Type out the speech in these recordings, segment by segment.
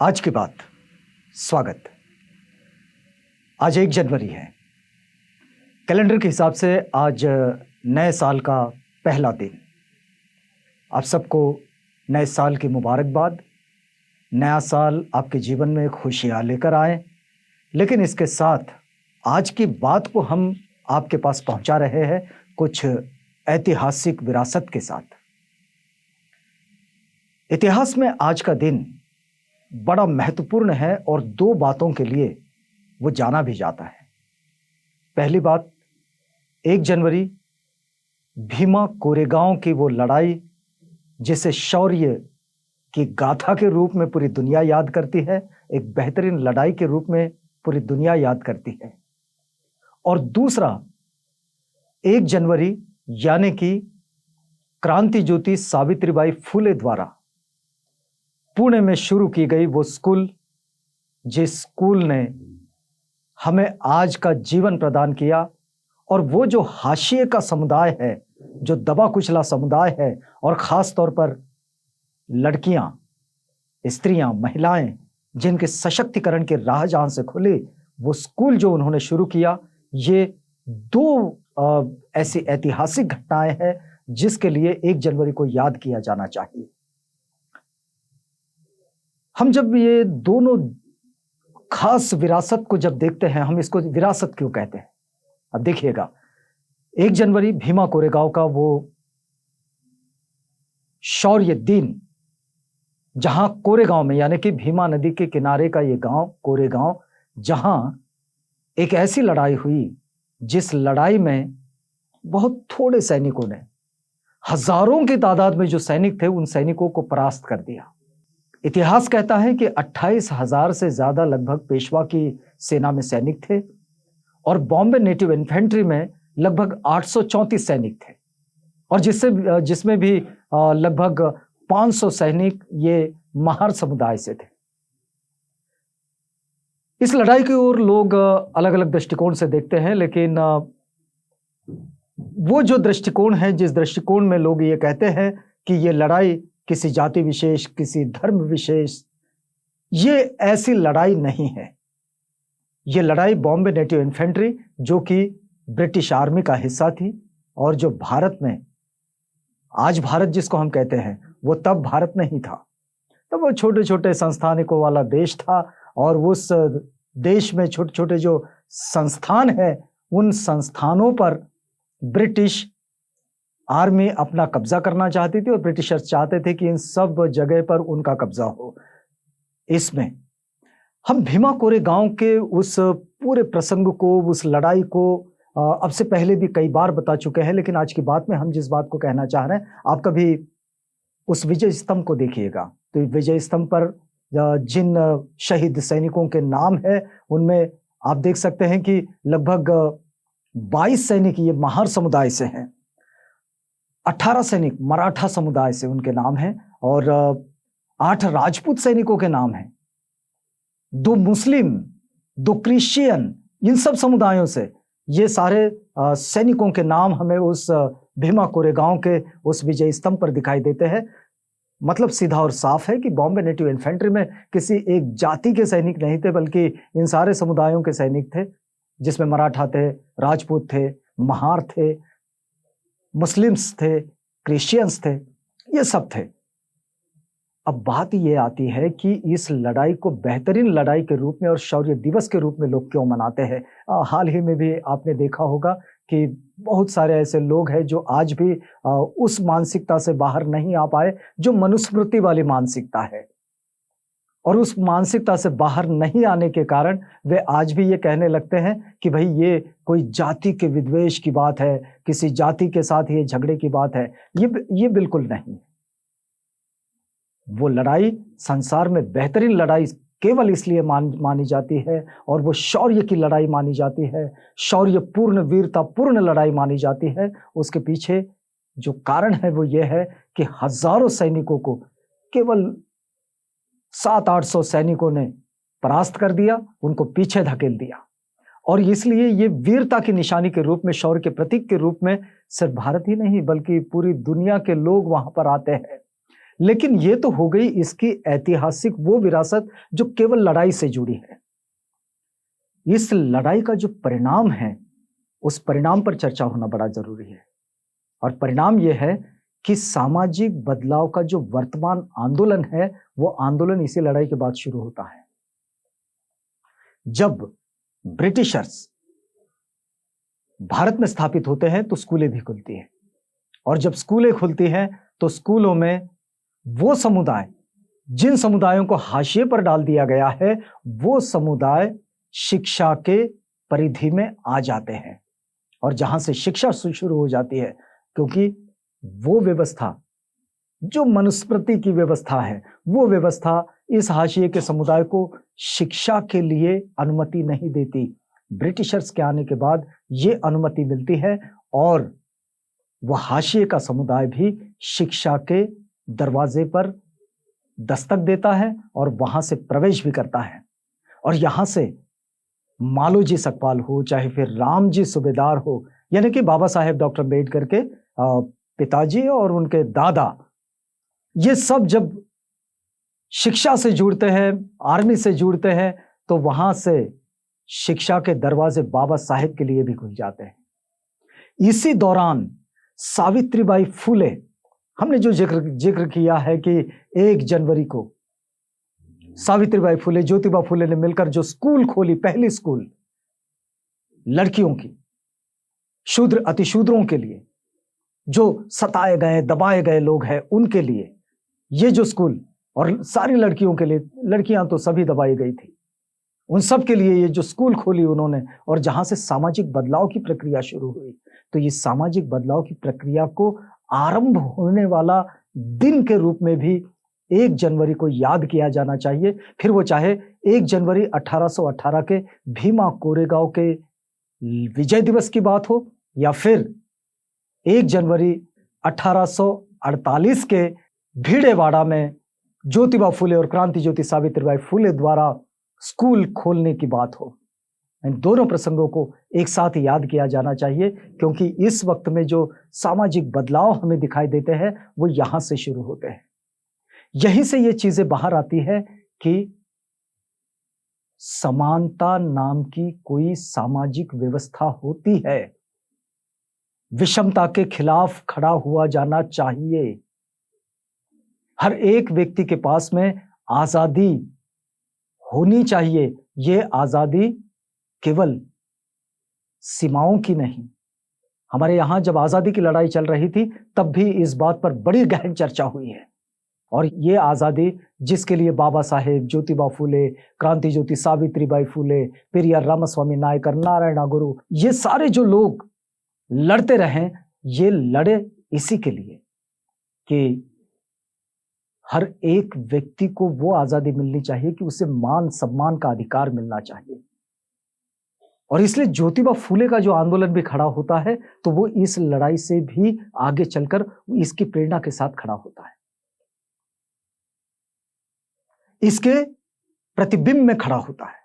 आज की बात। स्वागत। आज 1 जनवरी है। कैलेंडर के हिसाब से आज नए साल का पहला दिन। आप सबको नए साल की मुबारकबाद। नया साल आपके जीवन में खुशियाँ लेकर आए, लेकिन इसके साथ आज की बात को हम आपके पास पहुंचा रहे हैं कुछ ऐतिहासिक विरासत के साथ। इतिहास में आज का दिन बड़ा महत्वपूर्ण है और 2 बातों के लिए वो जाना भी जाता है। पहली बात, 1 जनवरी भीमा कोरेगांव की वो लड़ाई जिसे शौर्य की गाथा के रूप में पूरी दुनिया याद करती है, एक बेहतरीन लड़ाई के रूप में पूरी दुनिया याद करती है। और दूसरा, 1 जनवरी यानी कि क्रांति ज्योति सावित्रीबाई फुले द्वारा पुणे में शुरू की गई वो स्कूल, जिस स्कूल ने हमें आज का जीवन प्रदान किया। और वो जो हाशिए का समुदाय है, जो दबा कुचला समुदाय है, और खास तौर पर लड़कियां, स्त्रियां, महिलाएं जिनके सशक्तिकरण के राह जहां से खुले, वो स्कूल जो उन्होंने शुरू किया, ये 2 ऐसी ऐतिहासिक घटनाएं हैं जिसके लिए 1 जनवरी को याद किया जाना चाहिए। हम जब ये दोनों खास विरासत को जब देखते हैं, हम इसको विरासत क्यों कहते हैं? अब देखिएगा, 1 जनवरी भीमा कोरेगांव का वो शौर्य दिन, जहां कोरेगांव में यानी कि भीमा नदी के किनारे का ये गांव कोरेगांव, जहां एक ऐसी लड़ाई हुई जिस लड़ाई में बहुत थोड़े सैनिकों ने हजारों की तादाद में जो सैनिक थे उन सैनिकों को परास्त कर दिया। इतिहास कहता है कि 28,000 से ज्यादा लगभग पेशवा की सेना में सैनिक थे और बॉम्बे नेटिव इन्फेंट्री में लगभग 834 सैनिक थे, और जिसमें भी लगभग 500 सैनिक ये महार समुदाय से थे। इस लड़ाई की ओर लोग अलग अलग दृष्टिकोण से देखते हैं, लेकिन वो जो दृष्टिकोण है, जिस दृष्टिकोण में लोग ये कहते हैं कि ये लड़ाई किसी जाति विशेष, किसी धर्म विशेष, ये ऐसी लड़ाई नहीं है। ये लड़ाई बॉम्बे नेटिव इन्फेंट्री, जो कि ब्रिटिश आर्मी का हिस्सा थी, और जो भारत में आज भारत जिसको हम कहते हैं, वो तब भारत नहीं था। तब वो छोटे छोटे संस्थानिकों वाला देश था, और उस देश में छोटे छोटे जो संस्थान है, उन संस्थानों पर ब्रिटिश आर्मी अपना कब्जा करना चाहती थी, और ब्रिटिशर्स चाहते थे कि इन सब जगह पर उनका कब्जा हो। इसमें हम भीमा कोरेगांव के उस पूरे प्रसंग को, उस लड़ाई को अब से पहले भी कई बार बता चुके हैं, लेकिन आज की बात में हम जिस बात को कहना चाह रहे हैं, आप कभी उस विजय स्तंभ को देखिएगा तो विजय स्तंभ पर जिन शहीद सैनिकों के नाम है, उनमें आप देख सकते हैं कि लगभग 22 सैनिक ये महार समुदाय से हैं, 18 सैनिक मराठा समुदाय से उनके नाम हैं, और 8 राजपूत सैनिकों के नाम हैं, 2 मुस्लिम, 2 क्रिश्चियन, इन सब समुदायों से ये सारे सैनिकों के नाम हमें उस भीमा कोरेगांव के उस विजय स्तंभ पर दिखाई देते हैं। मतलब सीधा और साफ है कि बॉम्बे नेटिव इन्फेंट्री में किसी एक जाति के सैनिक नहीं थे, बल्कि इन सारे समुदायों के सैनिक थे, जिसमें मराठा थे, राजपूत थे, महार थे, मुस्लिम्स थे, क्रिश्चियंस थे, ये सब थे। अब बात ये आती है कि इस लड़ाई को बेहतरीन लड़ाई के रूप में और शौर्य दिवस के रूप में लोग क्यों मनाते हैं। हाल ही में भी आपने देखा होगा कि बहुत सारे ऐसे लोग हैं जो आज भी उस मानसिकता से बाहर नहीं आ पाए, जो मनुस्मृति वाली मानसिकता है, और उस मानसिकता से बाहर नहीं आने के कारण वे आज भी ये कहने लगते हैं कि भाई ये कोई जाति के विद्वेष की बात है, किसी जाति के साथ ये झगड़े की बात है। ये बिल्कुल नहीं। वो लड़ाई संसार में बेहतरीन लड़ाई केवल इसलिए मानी जाती है, और वो शौर्य की लड़ाई मानी जाती है, शौर्यपूर्ण, वीरतापूर्ण लड़ाई मानी जाती है। उसके पीछे जो कारण है वो ये है कि हजारों सैनिकों को केवल 700-800 सैनिकों ने परास्त कर दिया, उनको पीछे धकेल दिया। और इसलिए ये वीरता की निशानी के रूप में, शौर्य के प्रतीक के रूप में सिर्फ भारत ही नहीं बल्कि पूरी दुनिया के लोग वहां पर आते हैं। लेकिन ये तो हो गई इसकी ऐतिहासिक वो विरासत जो केवल लड़ाई से जुड़ी है। इस लड़ाई का जो परिणाम है, उस परिणाम पर चर्चा होना बड़ा जरूरी है। और परिणाम यह है कि सामाजिक बदलाव का जो वर्तमान आंदोलन है, वो आंदोलन इसी लड़ाई के बाद शुरू होता है। जब ब्रिटिशर्स भारत में स्थापित होते हैं तो स्कूलें भी खुलती हैं, और जब स्कूलें खुलती हैं तो स्कूलों में वो समुदाय, जिन समुदायों को हाशिए पर डाल दिया गया है, वो समुदाय शिक्षा के परिधि में आ जाते हैं। और जहां से शिक्षा शुरू हो जाती है, क्योंकि वो व्यवस्था जो मनुस्मृति की व्यवस्था है, वो व्यवस्था इस हाशिए के समुदाय को शिक्षा के लिए अनुमति नहीं देती। ब्रिटिशर्स के आने के बाद ये अनुमति मिलती है, और वह हाशिए का समुदाय भी शिक्षा के दरवाजे पर दस्तक देता है और वहां से प्रवेश भी करता है। और यहां से मालोजी सकपाल हो, चाहे फिर रामजी सूबेदार हो, यानी कि बाबा साहेब डॉक्टर अम्बेडकर के पिताजी और उनके दादा, ये सब जब शिक्षा से जुड़ते हैं, आर्मी से जुड़ते हैं, तो वहां से शिक्षा के दरवाजे बाबा साहेब के लिए भी खुल जाते हैं। इसी दौरान सावित्रीबाई फूले, हमने जो जिक्र किया है कि 1 जनवरी को सावित्रीबाई फूले, ज्योतिबा फूले ने मिलकर जो स्कूल खोली, पहली स्कूल लड़कियों की, शूद्र अतिशूद्रों के लिए, जो सताए गए दबाए गए लोग हैं उनके लिए ये जो स्कूल, और सारी लड़कियों के लिए, लड़कियां तो सभी दबाई गई थी, उन सब के लिए ये जो स्कूल खोली उन्होंने, और जहां से सामाजिक बदलाव की प्रक्रिया शुरू हुई। तो ये सामाजिक बदलाव की प्रक्रिया को आरंभ होने वाला दिन के रूप में भी 1 जनवरी को याद किया जाना चाहिए। फिर वो चाहे 1 जनवरी 1818 के भीमा कोरेगांव के विजय दिवस की बात हो, या फिर 1 जनवरी 1848 के भीड़ेवाड़ा में ज्योतिबा फूले और क्रांति ज्योति सावित्रीबाई फूले द्वारा स्कूल खोलने की बात हो। इन दोनों प्रसंगों को एक साथ याद किया जाना चाहिए, क्योंकि इस वक्त में जो सामाजिक बदलाव हमें दिखाई देते हैं वो यहां से शुरू होते हैं। यहीं से ये चीजें बाहर आती है कि समानता नाम की कोई सामाजिक व्यवस्था होती है। विषमता के खिलाफ खड़ा हुआ जाना चाहिए। हर एक व्यक्ति के पास में आजादी होनी चाहिए। ये आजादी केवल सीमाओं की नहीं। हमारे यहां जब आजादी की लड़ाई चल रही थी, तब भी इस बात पर बड़ी गहन चर्चा हुई है। और ये आजादी जिसके लिए बाबा साहेब, ज्योतिबा फूले, क्रांति ज्योति सावित्रीबाई फूले, पेरियार रामास्वामी नायकर, नारायण गुरु, ये सारे जो लोग लड़ते रहे, ये लड़े इसी के लिए कि हर एक व्यक्ति को वो आजादी मिलनी चाहिए कि उसे मान सम्मान का अधिकार मिलना चाहिए। और इसलिए ज्योतिबा फूले का जो आंदोलन भी खड़ा होता है, तो वो इस लड़ाई से भी आगे चलकर इसकी प्रेरणा के साथ खड़ा होता है, इसके प्रतिबिंब में खड़ा होता है,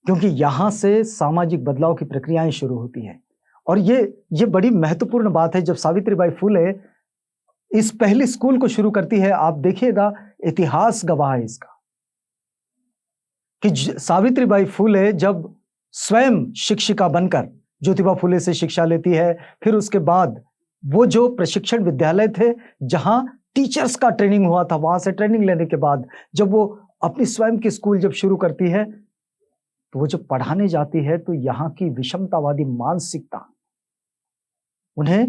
क्योंकि यहां से सामाजिक बदलाव की प्रक्रियाएं शुरू होती हैं। और ये बड़ी महत्वपूर्ण बात है। जब सावित्रीबाई फूले इस पहली स्कूल को शुरू करती है, आप देखिएगा, इतिहास गवाह है इसका कि सावित्रीबाई फूले जब स्वयं शिक्षिका बनकर ज्योतिबा फूले से शिक्षा लेती है, फिर उसके बाद वो जो प्रशिक्षण विद्यालय थे जहां टीचर्स का ट्रेनिंग हुआ था, वहां से ट्रेनिंग लेने के बाद जब वो अपनी स्वयं की स्कूल जब शुरू करती है, तो वो जब पढ़ाने जाती है, तो यहाँ की विषमतावादी मानसिकता उन्हें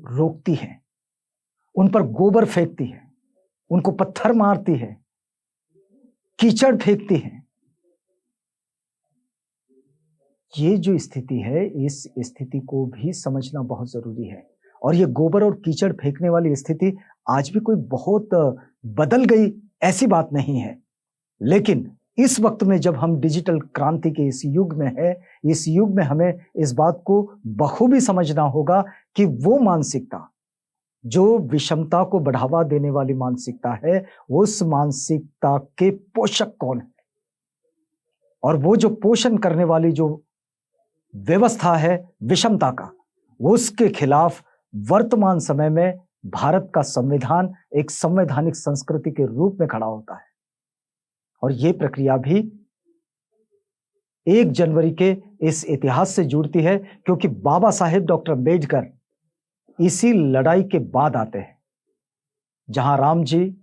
रोकती है, उन पर गोबर फेंकती है, उनको पत्थर मारती है, कीचड़ फेंकती है। ये जो स्थिति है, इस स्थिति को भी समझना बहुत जरूरी है। और ये गोबर और कीचड़ फेंकने वाली स्थिति आज भी कोई बहुत बदल गई ऐसी बात नहीं है। लेकिन इस वक्त में जब हम डिजिटल क्रांति के इस युग में है, इस युग में हमें इस बात को बखूबी समझना होगा कि वो मानसिकता जो विषमता को बढ़ावा देने वाली मानसिकता है, उस मानसिकता के पोषक कौन है, और वो जो पोषण करने वाली जो व्यवस्था है विषमता का, उसके खिलाफ वर्तमान समय में भारत का संविधान एक संवैधानिक संस्कृति के रूप में खड़ा होता है। और ये प्रक्रिया भी 1 जनवरी के इस इतिहास से जुड़ती है, क्योंकि बाबा साहेब डॉक्टर अम्बेडकर इसी लड़ाई के बाद आते हैं, जहां राम जी,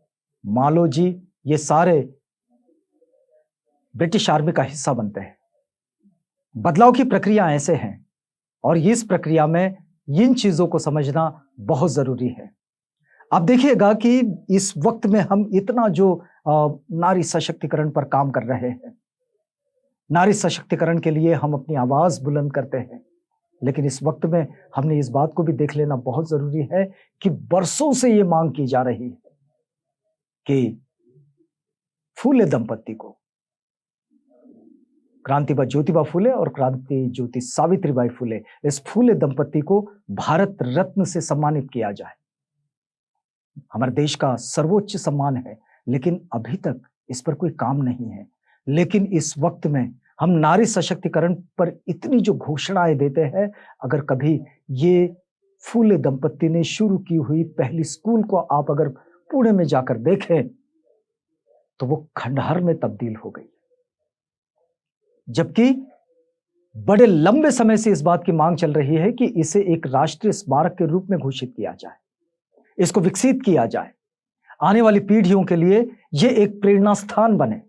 मालो जी, ये सारे ब्रिटिश आर्मी का हिस्सा बनते हैं। बदलाव की प्रक्रिया ऐसे हैं, और इस प्रक्रिया में इन चीजों को समझना बहुत जरूरी है। आप देखिएगा कि इस वक्त में हम इतना जो नारी सशक्तिकरण पर काम कर रहे हैं, नारी सशक्तिकरण के लिए हम अपनी आवाज बुलंद करते हैं, लेकिन इस वक्त में हमने इस बात को भी देख लेना बहुत जरूरी है कि बरसों से ये मांग की जा रही है कि फूले दंपत्ति को, क्रांतिबा ज्योतिबा फूले और क्रांति ज्योति सावित्रीबाई फूले, इस फूले दंपत्ति को भारत रत्न से सम्मानित किया जाए। हमारे देश का सर्वोच्च सम्मान है, लेकिन अभी तक इस पर कोई काम नहीं है। लेकिन इस वक्त में हम नारी सशक्तिकरण पर इतनी जो घोषणाएं देते हैं, अगर कभी ये फूले दंपत्ति ने शुरू की हुई पहली स्कूल को आप अगर पुणे में जाकर देखें, तो वो खंडहर में तब्दील हो गई। जबकि बड़े लंबे समय से इस बात की मांग चल रही है कि इसे एक राष्ट्रीय स्मारक के रूप में घोषित किया जाए, इसको विकसित किया जाए, आने वाली पीढ़ियों के लिए यह एक प्रेरणा स्थान बने,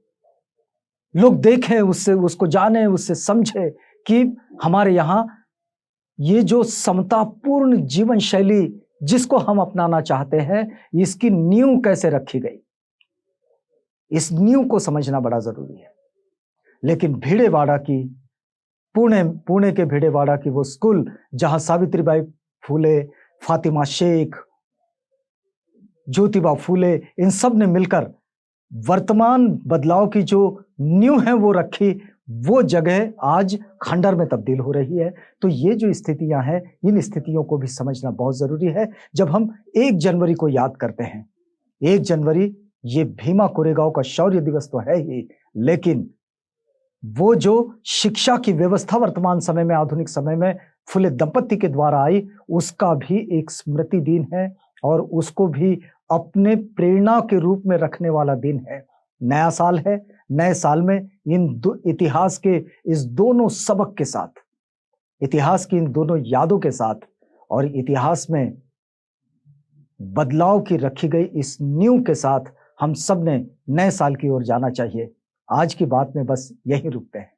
लोग देखें उससे, उसको जाने, उससे समझे कि हमारे यहां ये जो समतापूर्ण जीवन शैली जिसको हम अपनाना चाहते हैं, इसकी नींव कैसे रखी गई, इस नींव को समझना बड़ा जरूरी है। लेकिन भिडेवाड़ा की, पुणे के भिडेवाड़ा की वो स्कूल, जहां सावित्रीबाई फूले, फातिमा शेख, ज्योतिबा फूले, इन सब ने मिलकर वर्तमान बदलाव की जो नींव है वो रखी, वो जगह आज खंडर में तब्दील हो रही है। तो ये जो स्थितियां हैं, इन स्थितियों को भी समझना बहुत जरूरी है। जब हम 1 जनवरी को याद करते हैं, 1 जनवरी ये भीमा कोरेगांव का शौर्य दिवस तो है ही, लेकिन वो जो शिक्षा की व्यवस्था वर्तमान समय में, आधुनिक समय में फूले दंपत्ति के द्वारा आई, उसका भी एक स्मृति दिन है, और उसको भी अपने प्रेरणा के रूप में रखने वाला दिन है। नया साल है, नए साल में इन इतिहास के इस दोनों सबक के साथ, इतिहास की इन दोनों यादों के साथ, और इतिहास में बदलाव की रखी गई इस नींव के साथ हम सब ने नए साल की ओर जाना चाहिए। आज की बात में बस यही रुकते हैं।